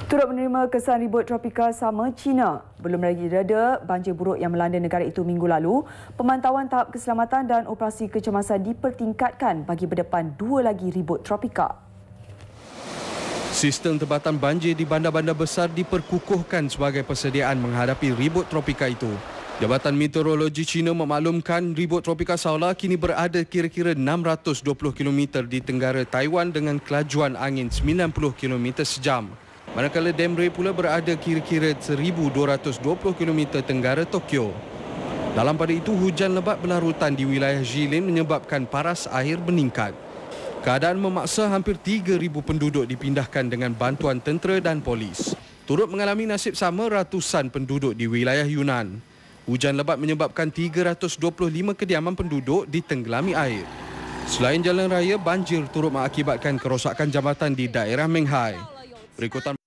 Turut menerima kesan ribut tropika sama China. Belum lagi reda banjir buruk yang melanda negara itu minggu lalu, pemantauan tahap keselamatan dan operasi kecemasan dipertingkatkan bagi berdepan dua lagi ribut tropika. Sistem tempatan banjir di bandar-bandar besar diperkukuhkan sebagai persediaan menghadapi ribut tropika itu. Jabatan Meteorologi China memaklumkan ribut tropika Saola kini berada kira-kira 620 km di tenggara Taiwan dengan kelajuan angin 90 km sejam. Manakala Demre pula berada kira-kira 1,220 km tenggara Tokyo. Dalam pada itu, hujan lebat berlarutan di wilayah Jilin menyebabkan paras air meningkat. Keadaan memaksa hampir 3,000 penduduk dipindahkan dengan bantuan tentera dan polis. Turut mengalami nasib sama ratusan penduduk di wilayah Yunnan. Hujan lebat menyebabkan 325 kediaman penduduk ditenggelami air. Selain jalan raya, banjir turut mengakibatkan kerosakan jambatan di daerah Menghai. Berikutan